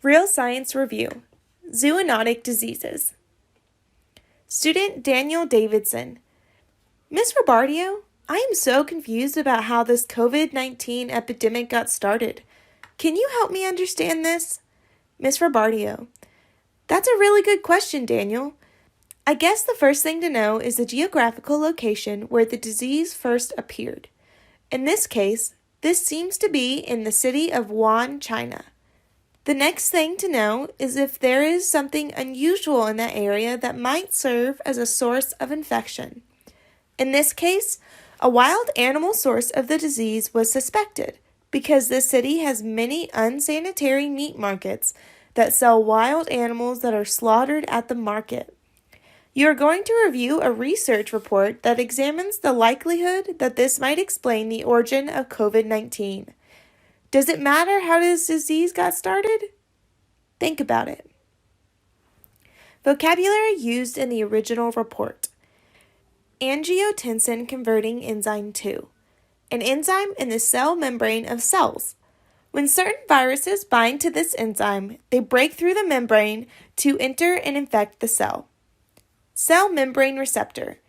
Real Science Review, Zoonotic Diseases. Student Daniel Davidson. Ms. Robardio, I am so confused about how this COVID-19 epidemic got started. Can you help me understand this? Ms. Robardio. That's a really good question, Daniel. I guess the first thing to know is the geographical location where the disease first appeared. In this case, this seems to be in the city of Wuhan, China. The next thing to know is if there is something unusual in that area that might serve as a source of infection. In this case, a wild animal source of the disease was suspected because this city has many unsanitary meat markets that sell wild animals that are slaughtered at the market. You are going to review a research report that examines the likelihood that this might explain the origin of COVID-19. Does it matter how this disease got started? Think about it. Vocabulary used in the original report. Angiotensin converting enzyme 2, an enzyme in the cell membrane of cells. When certain viruses bind to this enzyme, they break through the membrane to enter and infect the cell. Cell membrane receptor.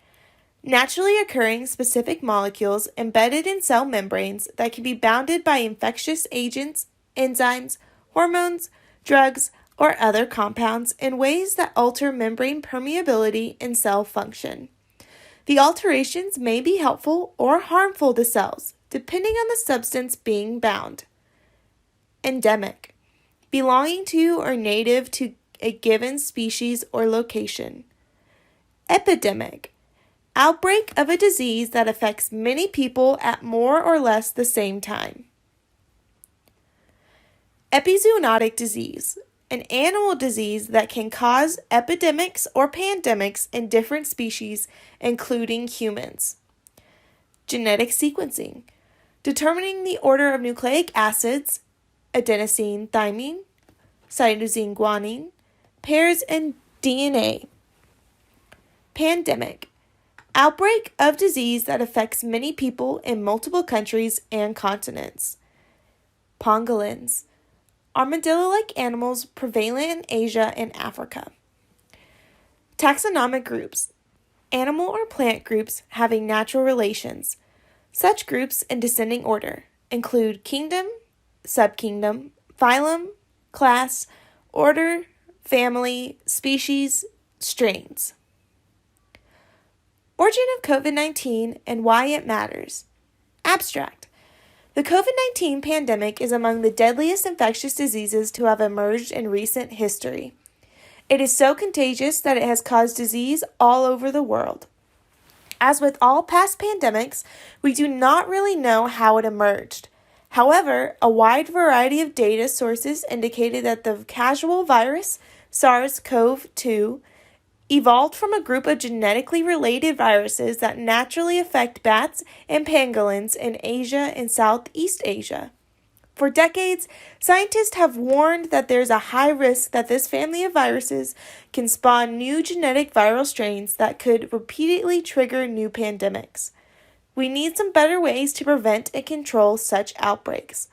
Naturally occurring specific molecules embedded in cell membranes that can be bounded by infectious agents, enzymes, hormones, drugs, or other compounds in ways that alter membrane permeability and cell function. The alterations may be helpful or harmful to cells, depending on the substance being bound. Endemic. Belonging to or native to a given species or location. Epidemic. Outbreak of a disease that affects many people at more or less the same time. Epizoonotic disease. An animal disease that can cause epidemics or pandemics in different species, including humans. Genetic sequencing. Determining the order of nucleic acids, adenosine, thymine, cytosine, guanine, pairs in DNA. Pandemic. Outbreak of disease that affects many people in multiple countries and continents. Pangolins. Armadillo-like animals prevalent in Asia and Africa. Taxonomic groups. Animal or plant groups having natural relations. Such groups in descending order include kingdom, subkingdom, phylum, class, order, family, species, strains. Origin of COVID-19 and why it matters. Abstract. The COVID-19 pandemic is among the deadliest infectious diseases to have emerged in recent history. It is so contagious that it has caused disease all over the world. As with all past pandemics, we do not really know how it emerged. However, a wide variety of data sources indicated that the casual virus, SARSCOV-2, evolved from a group of genetically related viruses that naturally affect bats and pangolins in Asia and Southeast Asia. For decades, scientists have warned that there's a high risk that this family of viruses can spawn new genetic viral strains that could repeatedly trigger new pandemics. We need some better ways to prevent and control such outbreaks.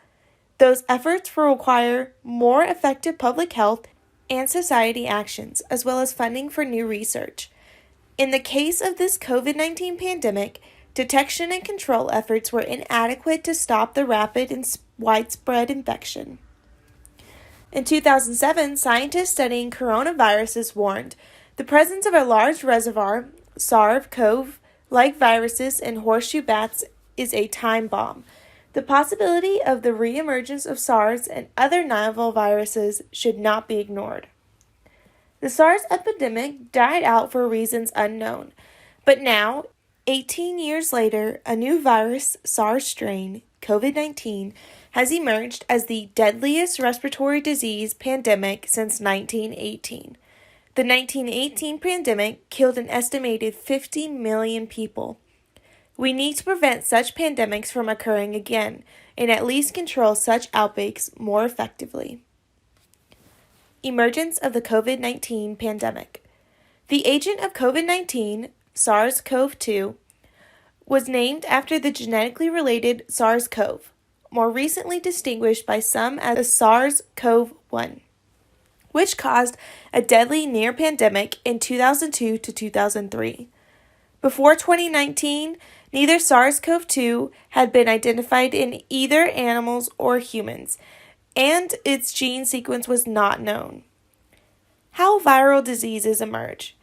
Those efforts will require more effective public health and society actions, as well as funding for new research. In the case of this COVID-19 pandemic, detection and control efforts were inadequate to stop the rapid and widespread infection. In 2007, scientists studying coronaviruses warned the presence of a large reservoir, SARS-CoV-like viruses in horseshoe bats is a time bomb. The possibility of the reemergence of SARS and other novel viruses should not be ignored. The SARS epidemic died out for reasons unknown, but now, 18 years later, a new virus, SARS strain, COVID-19, has emerged as the deadliest respiratory disease pandemic since 1918. The 1918 pandemic killed an estimated 50 million people. We need to prevent such pandemics from occurring again, and at least control such outbreaks more effectively. Emergence of the COVID-19 pandemic. The agent of COVID-19, SARS-CoV-2, was named after the genetically related SARS-CoV, more recently distinguished by some as SARS-CoV-1. which caused a deadly near pandemic in 2002 to 2003. Before 2019, neither SARS-CoV-2 had been identified in either animals or humans, and its gene sequence was not known. How viral diseases emerge.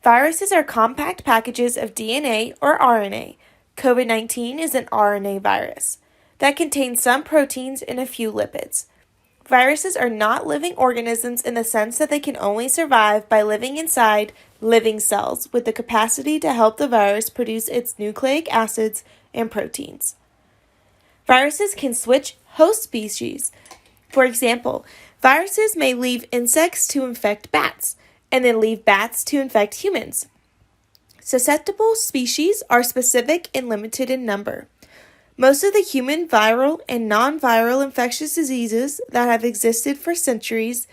Viruses are compact packages of DNA or RNA. COVID-19 is an RNA virus that contains some proteins and a few lipids. Viruses are not living organisms in the sense that they can only survive by living inside living cells with the capacity to help the virus produce its nucleic acids and proteins. Viruses can switch host species. For example, viruses may leave insects to infect bats, and then leave bats to infect humans. Susceptible species are specific and limited in number. Most of the human viral and non-viral infectious diseases that have existed for centuries,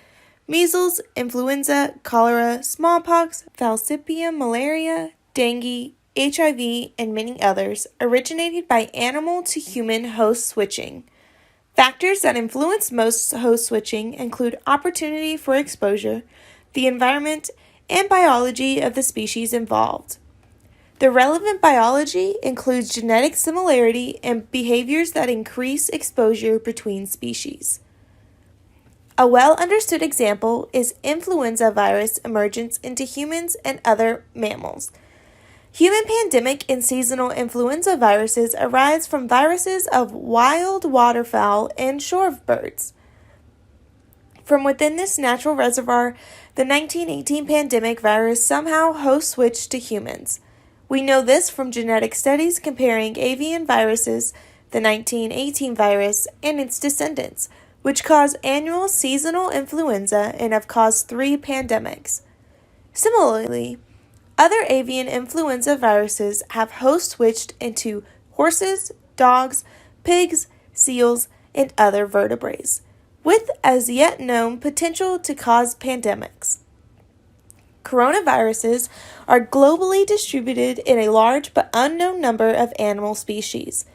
measles, influenza, cholera, smallpox, falciparum, malaria, dengue, HIV, and many others, originated by animal to human host switching. Factors that influence most host switching include opportunity for exposure, the environment, and biology of the species involved. The relevant biology includes genetic similarity and behaviors that increase exposure between species. A well-understood example is influenza virus emergence into humans and other mammals. Human pandemic and seasonal influenza viruses arise from viruses of wild waterfowl and shorebirds. From within this natural reservoir, the 1918 pandemic virus somehow host switched to humans. We know this from genetic studies comparing avian viruses, the 1918 virus, and its descendants, which cause annual seasonal influenza and have caused 3 pandemics. Similarly, other avian influenza viruses have host switched into horses, dogs, pigs, seals, and other vertebrates, with as yet known potential to cause pandemics. Coronaviruses are globally distributed in a large but unknown number of animal species.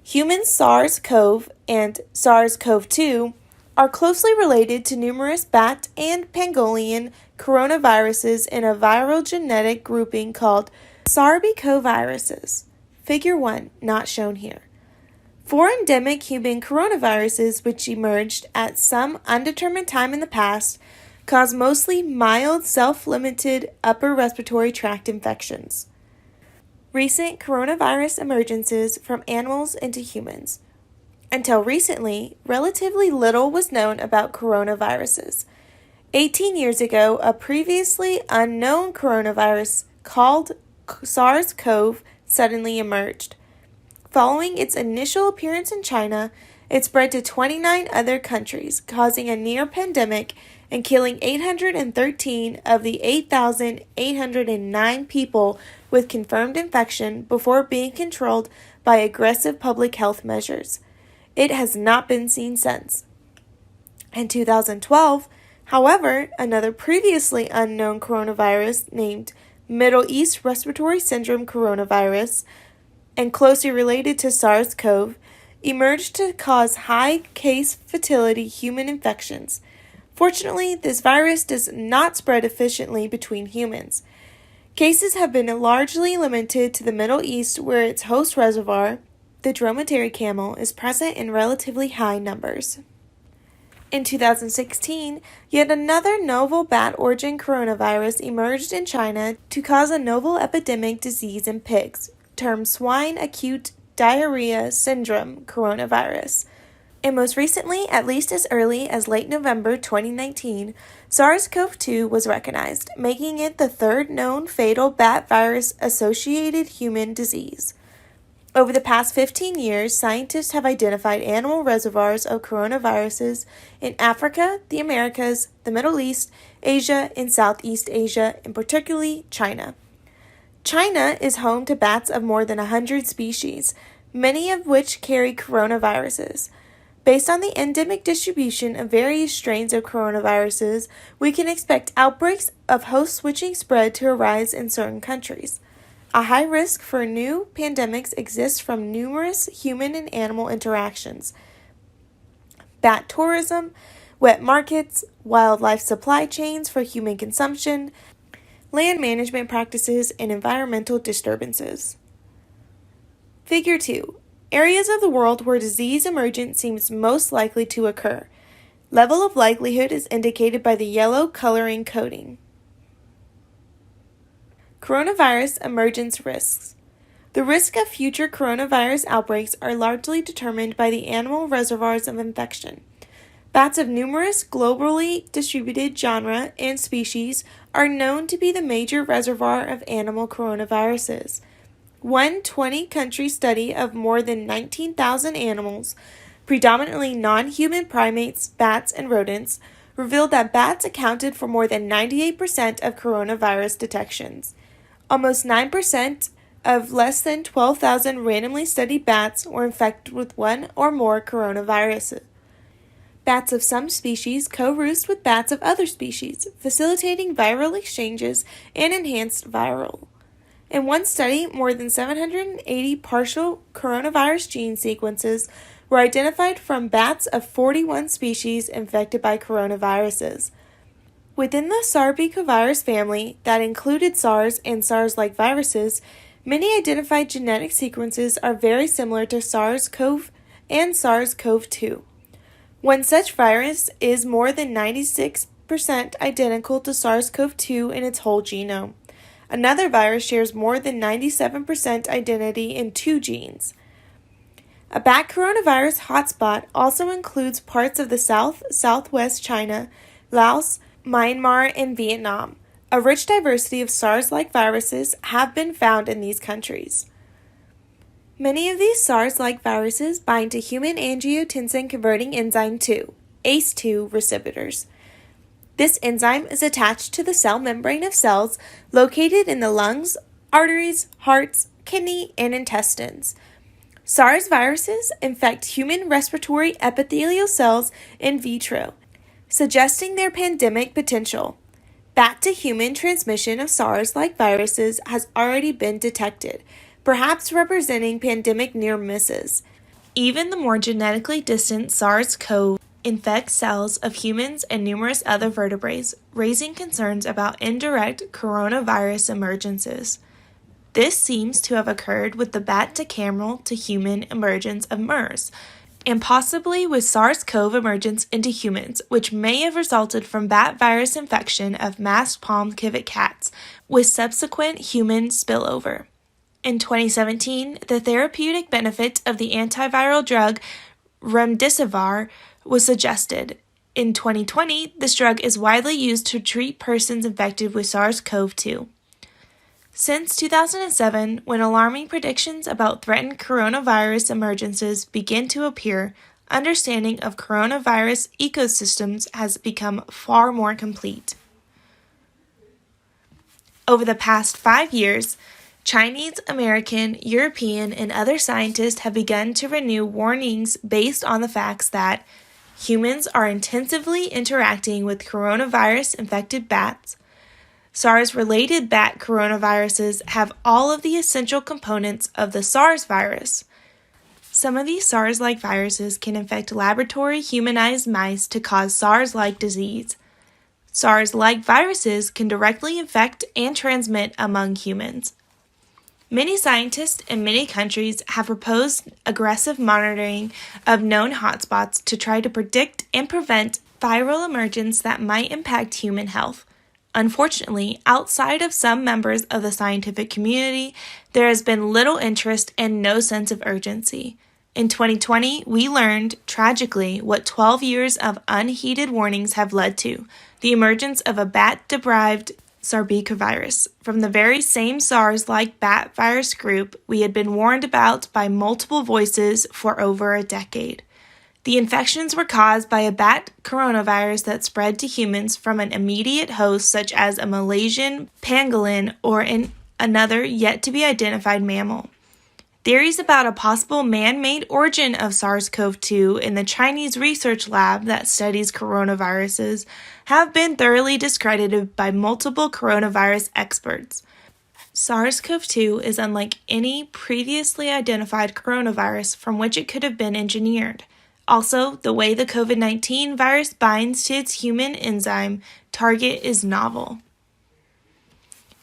Human SARS-CoV and SARS-CoV-2 are closely related to numerous bat and pangolin coronaviruses in a viral genetic grouping called sarbecoviruses. Figure 1, not shown here. 4 endemic human coronaviruses, which emerged at some undetermined time in the past, cause mostly mild, self-limited upper respiratory tract infections. Recent coronavirus emergences from animals into humans. Until recently, relatively little was known about coronaviruses. 18 years ago, a previously unknown coronavirus called SARS-CoV suddenly emerged. Following its initial appearance in China, it spread to 29 other countries, causing a near pandemic and killing 813 of the 8,809 people with confirmed infection before being controlled by aggressive public health measures. It has not been seen since. In 2012, however, another previously unknown coronavirus named Middle East Respiratory Syndrome coronavirus, and closely related to SARS-CoV, emerged to cause high case fatality human infections. Fortunately, this virus does not spread efficiently between humans. Cases have been largely limited to the Middle East, where its host reservoir, the dromedary camel, is present in relatively high numbers. In 2016, yet another novel bat-origin coronavirus emerged in China to cause a novel epidemic disease in pigs, termed swine acute diarrhea syndrome coronavirus. And most recently, at least as early as late November 2019, SARS-CoV-2 was recognized, making it the third known fatal bat virus-associated human disease. Over the past 15 years, scientists have identified animal reservoirs of coronaviruses in Africa, the Americas, the Middle East, Asia, and Southeast Asia, and particularly China. China is home to bats of more than 100 species, many of which carry coronaviruses. Based on the endemic distribution of various strains of coronaviruses, we can expect outbreaks of host switching spread to arise in certain countries. A high risk for new pandemics exists from numerous human and animal interactions. Bat tourism, wet markets, wildlife supply chains for human consumption, land management practices, and environmental disturbances. Figure 2. Areas of the world where disease emergence seems most likely to occur. Level of likelihood is indicated by the yellow coloring coding. Coronavirus emergence risks. The risk of future coronavirus outbreaks are largely determined by the animal reservoirs of infection. Bats of numerous globally distributed genera and species are known to be the major reservoir of animal coronaviruses. One 20-country study of more than 19,000 animals, predominantly non-human primates, bats, and rodents, revealed that bats accounted for more than 98% of coronavirus detections. Almost 9% of less than 12,000 randomly studied bats were infected with one or more coronaviruses. Bats of some species co-roost with bats of other species, facilitating viral exchanges and enhanced viral. In one study, more than 780 partial coronavirus gene sequences were identified from bats of 41 species infected by coronaviruses. Within the SARS-CoV family that included SARS and SARS-like viruses, many identified genetic sequences are very similar to SARS-CoV and SARS-CoV-2. One such virus is more than 96% identical to SARS-CoV-2 in its whole genome. Another virus shares more than 97% identity in two genes. A bat coronavirus hotspot also includes parts of the southwest China, Laos, Myanmar, and Vietnam. A rich diversity of SARS-like viruses have been found in these countries. Many of these SARS-like viruses bind to human angiotensin-converting enzyme 2, ACE2 receptors. This enzyme is attached to the cell membrane of cells located in the lungs, arteries, hearts, kidney, and intestines. SARS viruses infect human respiratory epithelial cells in vitro, suggesting their pandemic potential. Bat-to-human transmission of SARS-like viruses has already been detected, perhaps representing pandemic near misses. Even the more genetically distant SARS-CoV infects cells of humans and numerous other vertebrates, raising concerns about indirect coronavirus emergences. This seems to have occurred with the bat-to-camel to human emergence of MERS, and possibly with SARS-CoV emergence into humans, which may have resulted from bat virus infection of masked palm civet cats, with subsequent human spillover. In 2017, the therapeutic benefit of the antiviral drug remdesivir was suggested. In 2020, this drug is widely used to treat persons infected with SARS-CoV-2. Since 2007, when alarming predictions about threatened coronavirus emergences begin to appear, understanding of coronavirus ecosystems has become far more complete. Over the past 5 years, Chinese, American, European, and other scientists have begun to renew warnings based on the facts that humans are intensively interacting with coronavirus-infected bats. SARS-related bat coronaviruses have all of the essential components of the SARS virus. Some of these SARS-like viruses can infect laboratory humanized mice to cause SARS-like disease. SARS-like viruses can directly infect and transmit among humans. Many scientists in many countries have proposed aggressive monitoring of known hotspots to try to predict and prevent viral emergence that might impact human health. Unfortunately, outside of some members of the scientific community, there has been little interest and no sense of urgency. In 2020, we learned, tragically, what 12 years of unheeded warnings have led to: the emergence of a bat-derived SARS-CoV from the very same SARS-like bat virus group we had been warned about by multiple voices for over a decade. The infections were caused by a bat coronavirus that spread to humans from an immediate host such as a Malaysian pangolin or another yet-to-be-identified mammal. Theories about a possible man-made origin of SARS-CoV-2 in the Chinese research lab that studies coronaviruses have been thoroughly discredited by multiple coronavirus experts. SARS-CoV-2 is unlike any previously identified coronavirus from which it could have been engineered. Also, the way the COVID-19 virus binds to its human enzyme target is novel.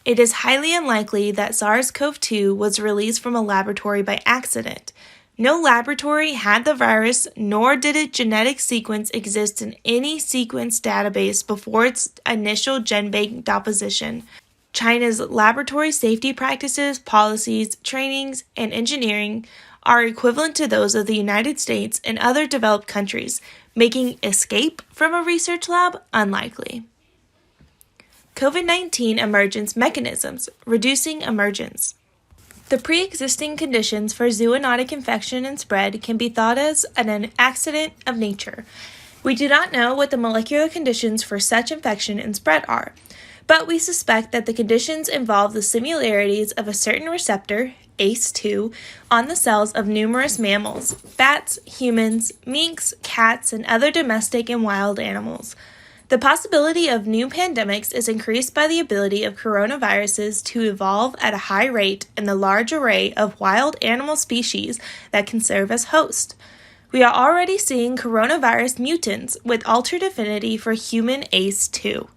It is highly unlikely that SARS-CoV-2 was released from a laboratory by accident. No laboratory had the virus, nor did its genetic sequence exist in any sequence database before its initial GenBank deposition. China's laboratory safety practices, policies, trainings, and engineering are equivalent to those of the United States and other developed countries, making escape from a research lab unlikely. COVID-19 emergence mechanisms, reducing emergence. The pre-existing conditions for zoonotic infection and spread can be thought as an accident of nature. We do not know what the molecular conditions for such infection and spread are, but we suspect that the conditions involve the similarities of a certain receptor, ACE2, on the cells of numerous mammals, bats, humans, minks, cats, and other domestic and wild animals. The possibility of new pandemics is increased by the ability of coronaviruses to evolve at a high rate in the large array of wild animal species that can serve as host. We are already seeing coronavirus mutants with altered affinity for human ACE2.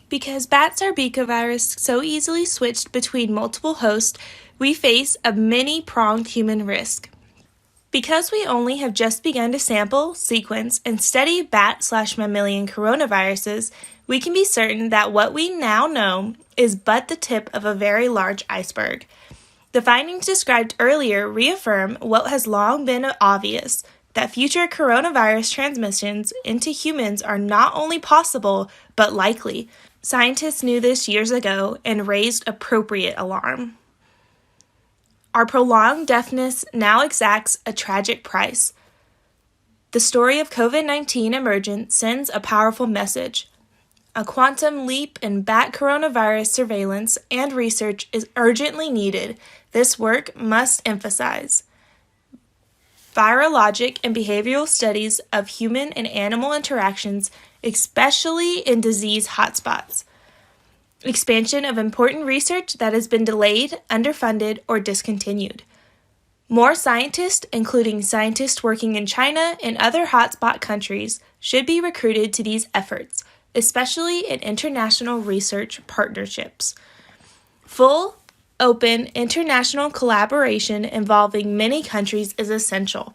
Because bats are becovirus so easily switched between multiple hosts, we face a many-pronged human risk. Because we only have just begun to sample, sequence, and study bat/mammalian coronaviruses, we can be certain that what we now know is but the tip of a very large iceberg. The findings described earlier reaffirm what has long been obvious, that future coronavirus transmissions into humans are not only possible, but likely. Scientists knew this years ago and raised appropriate alarm. Our prolonged deafness now exacts a tragic price. The story of COVID-19 emergence sends a powerful message. A quantum leap in bat coronavirus surveillance and research is urgently needed. This work must emphasize virologic and behavioral studies of human and animal interactions, especially in disease hotspots. Expansion of important research that has been delayed, underfunded, or discontinued. More scientists, including scientists working in China and other hotspot countries, should be recruited to these efforts, especially in international research partnerships. Full, open, international collaboration involving many countries is essential.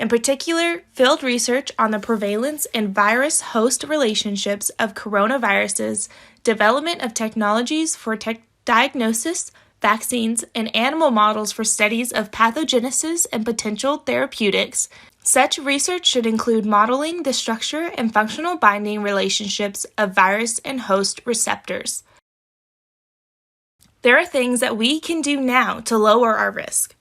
In particular, field research on the prevalence and virus-host relationships of coronaviruses, development of technologies for diagnosis, vaccines, and animal models for studies of pathogenesis and potential therapeutics. Such research should include modeling the structure and functional binding relationships of virus and host receptors. There are things that we can do now to lower our risk.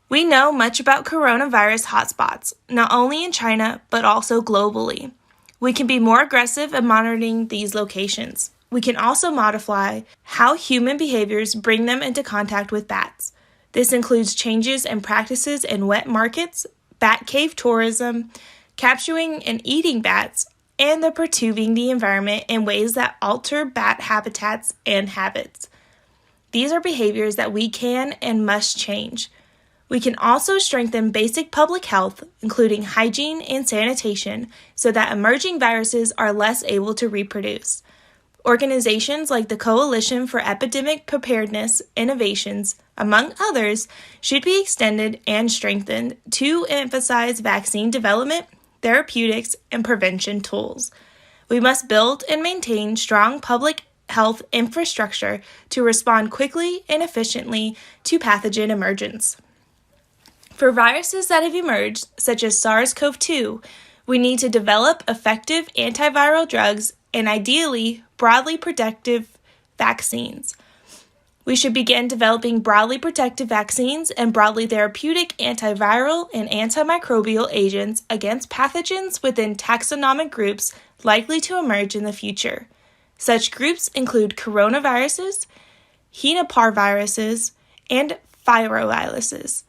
We know much about coronavirus hotspots, not only in China, but also globally. We can be more aggressive in monitoring these locations. We can also modify how human behaviors bring them into contact with bats. This includes changes in practices in wet markets, bat cave tourism, capturing and eating bats, and the perturbing the environment in ways that alter bat habitats and habits. These are behaviors that we can and must change. We can also strengthen basic public health, including hygiene and sanitation, so that emerging viruses are less able to reproduce. Organizations like the Coalition for Epidemic Preparedness Innovations, among others, should be extended and strengthened to emphasize vaccine development, therapeutics, and prevention tools. We must build and maintain strong public health infrastructure to respond quickly and efficiently to pathogen emergence. For viruses that have emerged, such as SARS-CoV-2, we need to develop effective antiviral drugs and ideally broadly protective vaccines. We should begin developing broadly protective vaccines and broadly therapeutic antiviral and antimicrobial agents against pathogens within taxonomic groups likely to emerge in the future. Such groups include coronaviruses, henipaviruses, and filoviruses.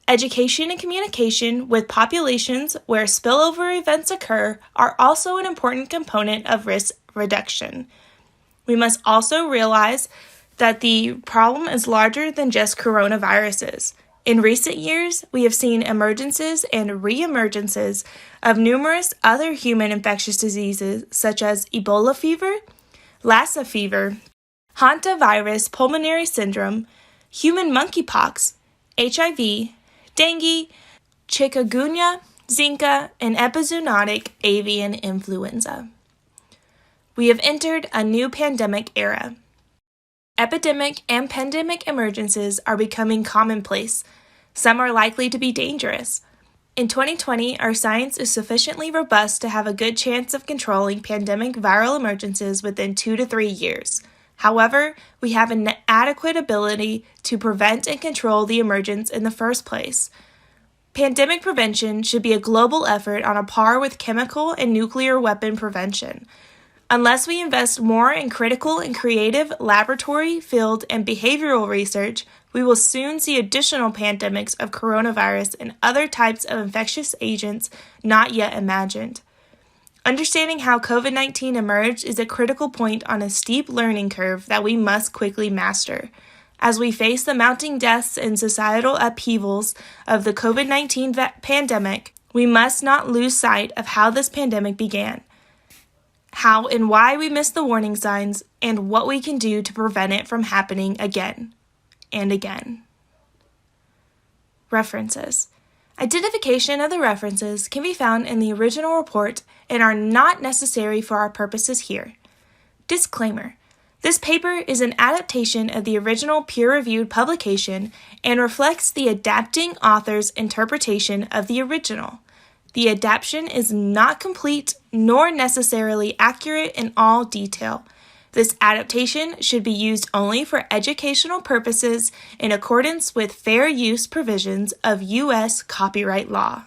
Education and communication with populations where spillover events occur are also an important component of risk reduction. We must also realize that the problem is larger than just coronaviruses. In recent years, we have seen emergences and re-emergences of numerous other human infectious diseases such as Ebola fever, Lassa fever, hantavirus pulmonary syndrome, human monkeypox, HIV, dengue, chikungunya, Zika, and epizoonotic avian influenza. We have entered a new pandemic era. Epidemic and pandemic emergences are becoming commonplace. Some are likely to be dangerous. In 2020, our science is sufficiently robust to have a good chance of controlling pandemic viral emergencies within 2 to 3 years. However, we have an adequate ability to prevent and control the emergence in the first place. Pandemic prevention should be a global effort on a par with chemical and nuclear weapon prevention. Unless we invest more in critical and creative laboratory, field, and behavioral research, we will soon see additional pandemics of coronavirus and other types of infectious agents not yet imagined. Understanding how COVID-19 emerged is a critical point on a steep learning curve that we must quickly master. As we face the mounting deaths and societal upheavals of the COVID-19 pandemic, we must not lose sight of how this pandemic began, how and why we missed the warning signs, and what we can do to prevent it from happening again and again. References. Identification of the references can be found in the original report and are not necessary for our purposes here. Disclaimer. This paper is an adaptation of the original peer-reviewed publication and reflects the adapting author's interpretation of the original. The adaptation is not complete nor necessarily accurate in all detail. This adaptation should be used only for educational purposes in accordance with fair use provisions of U.S. copyright law.